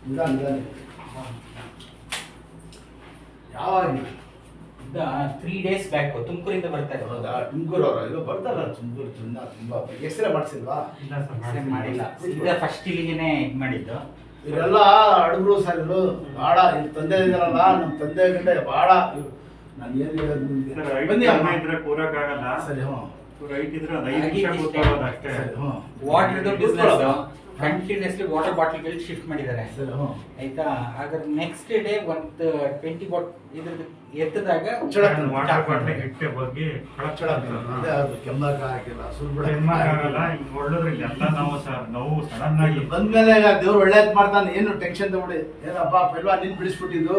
ನಿಧಾನ ನಿಧಾನ. ಯಾವಾಗ 3 days ಬ್ಯಾಕ್ ತುಮಕೂರಿಂದ ಬರ್ತಾ ಹೌದಾ? ತುಮಕೂರು ಅವರು ಇದು ಬರ್ತಾರ ತುಮಕೂರು ತುಂಬ ತುಂಬ ಎಕ್ಸ್ರೇ ಮಾಡಿಸಿಲ್ವಾ? ಮಾಡಿಲ್ಲ, ಈಗ ಫಸ್ಟ್ ಇಲ್ಲಿಗೆ ಇದು ಮಾಡಿದ್ದು. ಇವರೆಲ್ಲ ಅಡುಗರು ಸರ್ ಇವರು ಭಾಳ ಇಲ್ಲಿ ತಂದೆ ಇದ್ದಾರಲ್ಲ, ನಮ್ಮ ತಂದೆ ಗಂಟೆ ಭಾಳ ನಾನು ಏನು ಹೇಳೋದು ನಿಮಗೆ. ಬನ್ನಿ ಅಮ್ಮ ಇದ್ರೆ ಕೂರಕ್ಕಾಗಲ್ಲ. ಸರಿ. ಹ್ಞೂ ರೈಟ್ ಇದ್ರೆ 5 ನಿಮಿಷ ಕೂತ್ಕೊಳ್ಳೋದು ಅಷ್ಟೇ. ಸರಿ. ಹ್ಞೂ ವಾಟರ್ದು ಬಿಸ್ನೆಸ್ ಕಂಟಿನ್ಯೂಸ್ಲಿ ವಾಟರ್ ಬಾಟಲ್ಗಳು ಶಿಫ್ಟ್ ಮಾಡಿದ್ದಾರೆ ಸರಿ. ಹ್ಞೂ ಆಯ್ತಾ. ಹಾಗಾದ್ರೆ ನೆಕ್ಸ್ಟ್ ಡೇ ಒಂದು 20 ಬಾಟ್ ಇದ್ರದ್ದು ಎತ್ತದಾಗ ವಾಟರ್ ಬಾಟ್ಲಿ ಇಟ್ಟೆ ಬಗ್ಗೆ ಕೆಮ್ಮಕ ಹಾಕಿಲ್ಲ ಸುಳ್ಳು ಆಗಲ್ಲ. ಹಿಂಗ್ ಹೊಳ್ಳೋದ್ರೆ ಎಲ್ಲ ನಾವು ಸಡನ್ ಆಗಿ ಬಂದ್ಮೇಲೆ ದೇವ್ರು ಒಳ್ಳೇದ್ ಮಾಡ್ತಾನೆ, ಏನು ಟೆನ್ಷನ್ ತಗೊಳ್ಳಿ. ಏನಪ್ಪ ಪೆಲ್ವಾ ನೀನ್ ಬಿಡಿಸ್ಬಿಟ್ಟಿದ್ದು?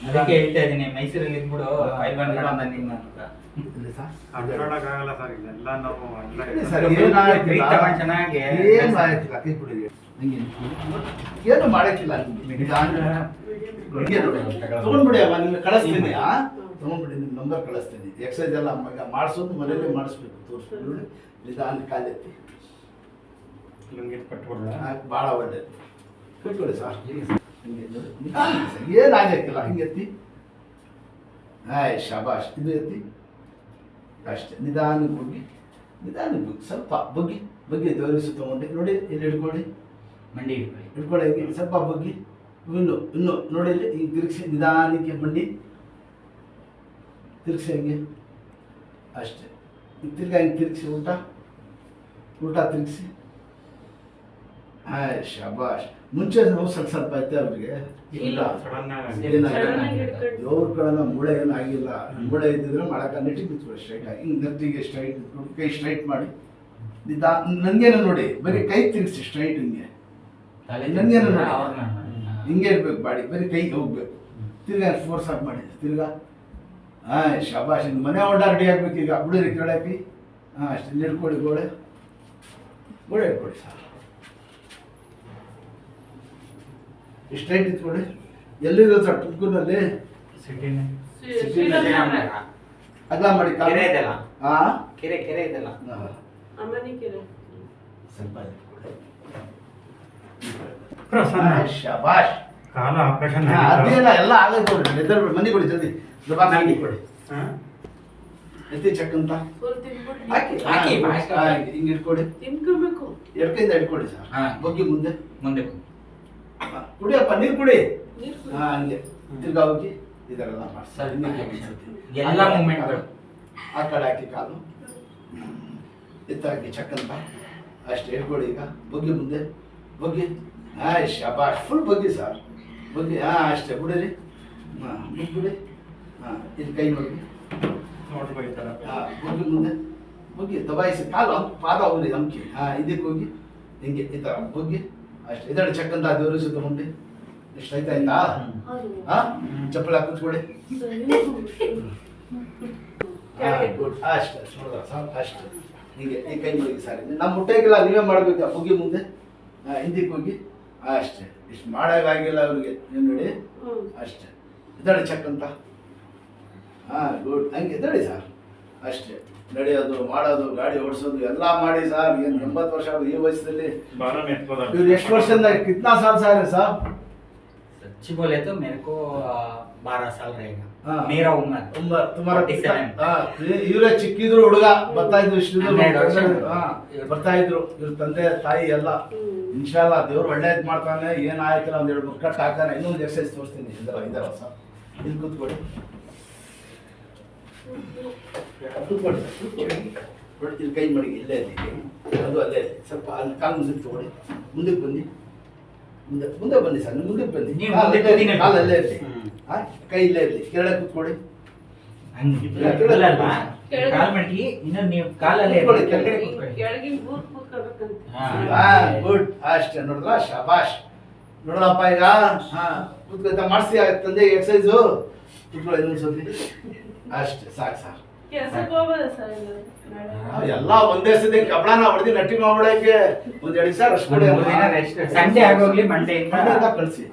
ಅದಕ್ಕೆ ಹೇಳ್ತಾ ಇದೀನಿ, ಮೈಸೂರಲ್ಲಿ ಇದ್ಬಿಡು ಪೈಲ್ವಾನ್ ಮಾಡೋಣ ನಿಮ್ಮ ಅಂತ. ಅಡ್ಡಾಡಕ್ಕಾಗಲ್ಲ ಸರ್, ಇದೆಲ್ಲ ನಾವು ಚೆನ್ನಾಗಿ ಏನು ಮಾಡಕ್ಕಿಲ್ಲ. ತಗೊಂಡ್ಬಿಡಿ ಅಮ್ಮ, ನಿಮ್ಗೆ ಕಳಿಸ್ತೀನಿ. ತಗೊಂಡ್ಬಿಡಿ, ನಿಮ್ಮ ನಂಬರ್ ಕಳಿಸ್ತೀನಿ. ಎಕ್ಸಸೈಸ್ ಎಲ್ಲ ಮಾಡಿಸೋದು ಮನೇಲಿ ಮಾಡಿಸ್ಬೇಕು, ತೋರಿಸ್ಬಿಟ್ಟು ನಿಧಾನ ಕಾಲೆತ್ತಿ. ಭಾಳ ಒಳ್ಳೇದು. ಕಟ್ಕೊಳ್ಳಿ ಸರ್. ಏನಾಗಕ್ಕಿಲ್ಲ, ಹಿಂಗೆ ಎತ್ತಿ. ಶಾಬಾಷ್. ಇದು ಎತ್ತಿ ಅಷ್ಟೇ. ನಿಧಾನಕ್ಕೆ ಬಗ್ಗಿ, ನಿಧಾನಕ್ಕೆ ಬಗ್ಗಿ, ಸ್ವಲ್ಪ ಬಗ್ಗಿ ಬಗ್ಗಿ ದೇವರಿಸು ತಗೊಂಡು ನೋಡಿ ಇಲ್ಲಿ ಹಿಡ್ಕೊಳ್ಳಿ, ಮಂಡಿ ಹಿಡ್ಕೊಳ್ಳಿ. ಹಿಂಗೆ ಸ್ವಲ್ಪ ಬಗ್ಗಿ, ಇನ್ನು ನೋಡಿ ಇಲ್ಲಿ ಹಿಂಗೆ ತಿರುಗಿಸಿ ನಿಧಾನಕ್ಕೆ ಮಂಡಿ ತಿರುಗಿಸಿ, ಹಿಂಗೆ ಅಷ್ಟೇ. ತಿರ್ಗಾ ಹಿಂಗೆ ತಿರುಗಿಸಿ, ಊಟ ತಿರುಗಿಸಿ. ಶಾಬಾಷ್. ಮುಂಚೆ ನಾವು ಸ್ವಲ್ಪ ಐತೆ ಅವ್ರಿಗೆ, ಇಲ್ಲ ದೇವ್ರಗಳನ್ನ ಮೂಳೆ ಏನು ಆಗಿಲ್ಲ. ಮೂಳೆ ಇದ್ದಿದ್ರೆ ಮಾಡಕ್ಕೆ ನೆಟ್ಟಿಗೆ ನಿಂತ್ಕೊಳ್ಳಿ, ಸ್ಟ್ರೈಟ್ ಆಗಿ ಹಿಂಗೆ ನೆಟ್ಟಿಗೆ ಸ್ಟ್ರೈಟ್ ನಿಂತ್ಕೊಂಡು ಕೈ ಸ್ಟ್ರೈಟ್ ಮಾಡಿ ನನಗೇನು ನೋಡಿ, ಬರೀ ಕೈ ತಿರುಗಿಸಿ ಸ್ಟ್ರೈಟ್ ಹಿಂಗೆ. ನನಗೇನು ನೋಡಿ, ಹಿಂಗೆ ಇರ್ಬೇಕು ಬಾಡಿ, ಬರೀ ಕೈಗೆ ಹೋಗ್ಬೇಕು. ತಿರ್ಗಾ ಫೋರ್ಸ್ ಆಗಿ ಮಾಡಿ, ತಿರ್ಗಾ ಶಾಬಾಷ್. ಹಿಂಗೆ ಮನೆ ಹೊಂಡ ರೆಡಿ ಆಗ್ಬೇಕು ಈಗ. ಬಿಡಿರಿ ಕೆಳಕ್ಕೆ. ಅಷ್ಟೇ. ಇಲ್ಲಿ ಹಿಡ್ಕೊಳ್ಳಿ, ಗೋಡೆ ಹಿಡ್ಕೊಳ್ಳಿ ಸರ್. ಸ್ಟ್ರೈಟ್ ನಿಂತ್ಕೊಳ್ಳಿ. ಎಲ್ಲಿರೋ ಸರ್ ತುಮಕೂರಿನಲ್ಲಿ ಅಗ್ಲ ಮಾಡಿ ಕೆರೆ ಇದೆಲ್ಲ, ಹಾಂ ಕೆರೆ ಇದೆಲ್ಲ ಸ್ವಲ್ಪ ಶಾಬಾಷ್. ಕಾಲ ಆಪರೇಷನ್ ಅದೇನ ಎಲ್ಲ ಆಗೈತೆ ನೋಡ್ರಿ. ಲೆದರ್ ಮನೆ ಕೊಡಿ ಜಲ್ದಿ. ಮನೆ ಕೊಡಿ. ಎತ್ತಿ ಚೆಕ್ ಅಂತ ಹಾಕಿ ಹಿಂಗೆ ಇಟ್ಕೊಡಿ. ಎಡ್ಕೈಯಿಂದ ಇಟ್ಕೊಡಿ ಸರ್. ಬಗ್ಗಿ ಮುಂದೆ ಕುಡಿಯಪ್ಪ, ನೀರು ಕುಡಿ. ಹಂಗೆ ತಿರ್ಗಾ ಹೋಗಿ ಇದೆಲ್ಲ ಮಾಡಿ ಎಲ್ಲ ಮೂಮೆಂಟ್ಗಳು. ಆ ಕಡೆ ಹಾಕಿ ಕಾಲು ಎತ್ತಾಕಿ ಚೆಕ್ ಅಂತ ಅಷ್ಟೇ ಇಟ್ಕೊಡಿ. ಈಗ ಬಗ್ಗಿ ಮುಂದೆ ಬಗ್ಗಿ. ಶಾಬಾಷ್. ಫುಲ್ ಬಗ್ಗಿ ಸರ್, ಬಗ್ಗಿ. ಅಷ್ಟೇ. ಬಿಡಿರಿ. ಬಿಡಿ. ಇದು ಕೈ ನೋಡಿ. ಬಗ್ಗಿ ಮುಂದೆ ಬಗ್ಗಿ ದಬಾಯಿಸಿ ಕಾಲು ಪಾದ ಹೋಗ್ರಿ ಹಂಕಿ. ಇದಕ್ಕೆ ಹೋಗಿ ಹಿಂಗೆ ಈ ಥರ ಬಗ್ಗಿ ಅಷ್ಟೇ. ಇದರ ಚೆಕ್ ಅಂತ ದೇವ್ರ ತಗೊಂಡು ಎಷ್ಟು ಆಯ್ತಾ? ಚಪ್ಪಲಿ ಹಾಕಿಸ್ಕೊಡಿ. ಗುಡ್. ಅಷ್ಟೇ ನೋಡಿದ್ರ ಸರ್, ಅಷ್ಟೇ. ಹೀಗೆ ಈ ಕೈ ಮಲಗಿ ಸರ್. ನಮ್ಮ ಮುಟ್ಟೆಗಿಲ್ಲ, ನೀವೇ ಮಾಡಬೇಕು. ಬಗ್ಗಿ ಮುಂದೆ ಹಿಂದಿಕ್ಕೆ ಹೋಗಿ ಅಷ್ಟೇ. ಇಷ್ಟು ಮಾಡೋಕ್ಕಾಗಿಲ್ಲ ಅವ್ರಿಗೆ, ಏನು ನೋಡಿ ಅಷ್ಟೇ. ಇದಳಿ ಚೆಕ್ ಅಂತ. ಗುಡ್. ಹಂಗೆ ಎದ್ದಳಿ ಸರ್, ಅಷ್ಟೇ. ನಡೆಯೋದು, ಮಾಡೋದು, ಗಾಡಿ ಓಡಿಸೋದು ಎಲ್ಲ ಮಾಡಿ ಸರ್. ಏನು 80 ವರ್ಷ ಈ ವಯಸ್ಸಲ್ಲಿ ಇವ್ರು ಎಷ್ಟು ವರ್ಷದಿಂದ ಕಿತ್ನಾ ಸಾಲ್ ಸಾರ್ ಸರ್? सच्ची बोले तो मेरे को 12 साल रहेगा मेरा उम्र ಇವರೇ ಚಿಕ್ಕಿದ್ರು ಹುಡುಗ ಬರ್ತಾ ಇದ್ರು, ಇಷ್ಟು ಬರ್ತಾ ಇದ್ರು ಇವ್ರ ತಂದೆ ತಾಯಿ ಎಲ್ಲ. ಇನ್ಶಾಲ್ಲಾ ದೇವ್ರು ಒಳ್ಳೇದ್ ಮಾಡ್ತಾನೆ. ಏನಾಯ್ತಿಲ್ಲ ಒಂದ್ 2-3 ಕಟ್ ಹಾಕ್ತಾನೆ. ಇನ್ನೊಂದು ಎಕ್ಸಸೈಸ್ ತೋರಿಸ್ತೀನಿ. ಇದಾರ ಸರ್, ಇಲ್ಲಿ ಕೂತ್ಕೊಳ್ಳಿ. ಇಲ್ಲಿ ಕೈ ಮಡಿಗೆ ಇಲ್ಲೇ ಇದ್ದೀವಿ, ಅದು ಅಲ್ಲೇ ಸ್ವಲ್ಪ ಅಲ್ಲಿ ಕಾಲು ಮುಂದಕ್ಕೆ ತಗೊಳ್ಳಿ. ಮುಂದಕ್ಕೆ ಬನ್ನಿ, ಮುಂದೆ ಬನ್ನಿ ಸರ್. ಮುಂದಕ್ಕೆ ಬನ್ನಿ. ಕಾಲು ಅಲ್ಲೇ ಇರಲಿ, ಕೈ ಇಲ್ಲೇ ಇರಲಿ. ಕೆಳಗೆ ಕೂತ್ಕೊಳ್ಳಿ. ಗುಡ್. ಅಷ್ಟೇ. ನೋಡಿದ್ರ? ಶಾಬಾಷ್. ನೋಡ್ರಪ್ಪ ಈಗ ಕೂತ್ಕೊಳ್ತಾ ಮಾಡಿಸಿ ತಂದೆ ಎಕ್ಸಸೈಸು. ಕೂತ್ಕೊಳ್ಳಿ ಇನ್ನೊಂದ್ಸತಿ. ಅಷ್ಟೇ ಸಾಕು ಸರ್. ಎಲ್ಲ ಒಂದೇ ಸತಿ ಕಬ್ಬಳನ ಹೊಡೆದು ನಟ್ಟಿ ಮಾಡ್ಬಿಡಕ್ಕೆ ಒಂದ್ 2 ದಿವಸ ರೆಸ್ಟ್ ಕೊಡಿ. ಸಂಡೇ ಆಗೋಗ್ಲಿ, ಮಂಡೆಯಿಂದ ಕಳಿಸಿ.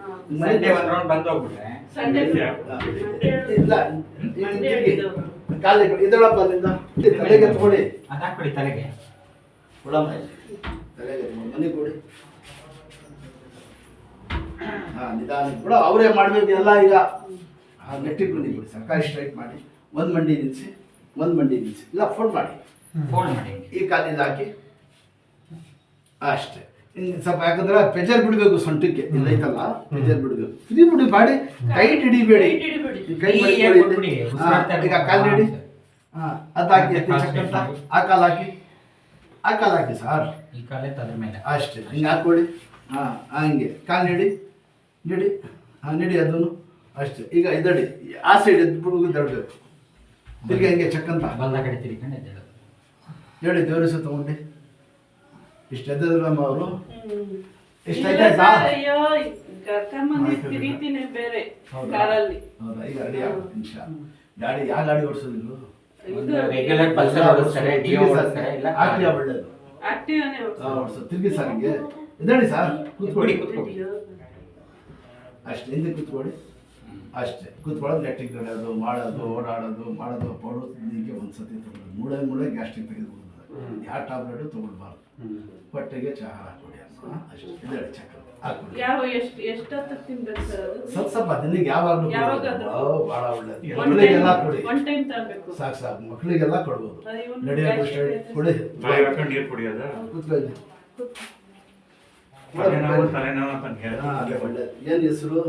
ಸಂಡೇ ಒಂದ್ ರೌಂಡ್ ಬಂದು ಹೋಗ್ಬಿಟ್ರೆ ಇಲ್ಲ. ಕಾಲು ಇದಳಪ್ಪ ಅಲ್ಲಿಂದ ತಲೆಗೆ ತಗೊಳ್ಳಿ. ಅದಾಕ್ಬಿಡಿ ತಲೆಗೆ. ಕೊಡಮ್ಮ ತಲೆಗೆ ಮನೆ ಕೊಡಿ. ನಿಧಾನ ಕೂಡ ಅವರೇ ಮಾಡಬೇಕು ಎಲ್ಲ. ಈಗ ನೆಟ್ಟಿಗೆ ಬಂದಿಬಿಡಿ ಸರ್ಕಾರಿ ಸ್ಟ್ರೈಟ್ ಮಾಡಿ ಒಂದು ಮಂಡಿ ನಿಲ್ಲಿಸಿ ಇಲ್ಲ ಫೋಲ್ಡ್ ಮಾಡಿ ಈ ಕಾಲಿಂದ ಹಾಕಿ ಅಷ್ಟೇ. ಸ್ವಲ್ಪ ಯಾಕಂದ್ರೆ ಪ್ರೆಜರ್ ಬಿಡಬೇಕು ಸೊಂಟಕ್ಕೆ, ಇಲ್ಲ ಐತಲ್ಲ ಪ್ರೆಜರ್ ಬಿಡಬೇಕು. ಫ್ರೀ ಬಿಡಿ ಬಾಡಿ, ಟೈಟ್ ಹಿಡಿಬೇಡಿ. ಕೈ ಮಡಿಕೊಳ್ಳಿ. ಈಗ ಕಾಲು ಹಿಡಿ, ಅದು ಹಾಕಿ ಚಕ್ಕಂತ ಆ ಕಾಲು ಹಾಕಿ ಸರ್ ಈ ಕಾಲೇ ತಲೆ ಮೇಲೆ ಅಷ್ಟೇ. ಹಿಂಗೆ ಹಾಕೊಳ್ಳಿ. ಹಂಗೆ ಕಾಲು ನೀಡಿ ನೀಡಿ ಅದನ್ನು ಅಷ್ಟೇ. ಈಗ ಇದಡಿ ಆ ಸೈಡ್ ಎದ್ದು ಬಿಡುಗು ದೊಡ್ಡಬೇಕು. ತಿರ್ಗಿ ಹಂಗೆ ಚಕ್ಕಂತ ಬಲ್ಲ ಕಡೆ ತಿರ್ಕೊಂಡು ಎದ್ದೇಳೋದು. ಹೇಳಿ ದೇವರಿಸ ತಗೊಂಡು ಇಷ್ಟು ಎದ್ದದ್ರು ನಮ್ಮ ಅವರು ಇಷ್ಟ ಆಯ್ತಾ? ಹೌದಾ, ಈಗ ರೆಡಿ ಆಗುತ್ತೆ ನಿಮಿಷ. ಗಾಡಿ ಯಾವ ಗಾಡಿ ಓಡಿಸೋದಿಲ್ಲ, ರೆಗ್ಯುಲರ್ ಪಲ್ಸರ್ ಓಡಿಸ್ತಾರೆ, ಡಿಯೋ ಓಡಿಸ್ತಾರೆ, ಇಲ್ಲ ಆಕ್ಟಿವ್ ಒಳ್ಳೇದು ಓಡಿಸೋದು. ತಿರ್ಗಿ ಸರ್ ಹಿಂಗೆ ಎದ್ದೇಳಿ ಸರ್, ಕೂತ್ಕೊಳ್ಳಿ ಅಷ್ಟೇ. ಹಿಂದೆ ಕೂತ್ಕೊಳ್ಳಿ ಅಷ್ಟೇ. ಕೂತ್ಕೊಳ್ಳೋದು ನೆಟ್ಟಿಗೆ ನಡೆಯೋದು, ಮಾಡೋದು, ಓಡಾಡೋದು ಪೌಡೋದಿಗೆ ಒಂದು ಸತಿ ತಗೊಳ್ಳೋದು. ಮೂಳೆ ಗ್ಯಾಸ್ಟ್ರಿಕ್ ತೆಗೆದುಕೊಳ್ಳೋದು. ಯಾವ ಟ್ಯಾಬ್ಲೆಟು ತೊಗೊಳ್ಬಾರ್ದು. ಹೊಟ್ಟೆಗೆ ಚಹಾ ಹಾಕೊಡಿ ಅಷ್ಟೇ. ಎದ್ದೇಳಿ ಚಕ್ರ ಹಾಕೊಡಿ. ಸ್ವಲ್ಪ ದಿನಕ್ಕೆ ಯಾವಾಗಲೂ ಭಾಳ ಒಳ್ಳೇದು. ಮಕ್ಕಳಿಗೆಲ್ಲ ಕೊಡಿ, ಸಾಕು ಮಕ್ಕಳಿಗೆಲ್ಲ ಕೊಡ್ಬೋದು. ನಡೆಯೋದು ಕೊಡಿ. ನೀರು ಕುಡಿಯೋದ ಕೂತ್ಕೊಳ್ಳಿ. ತಲೆನೋವು ಅಂತ ಅದೇ ಒಳ್ಳೇದು. ಏನು ಹೆಸರು?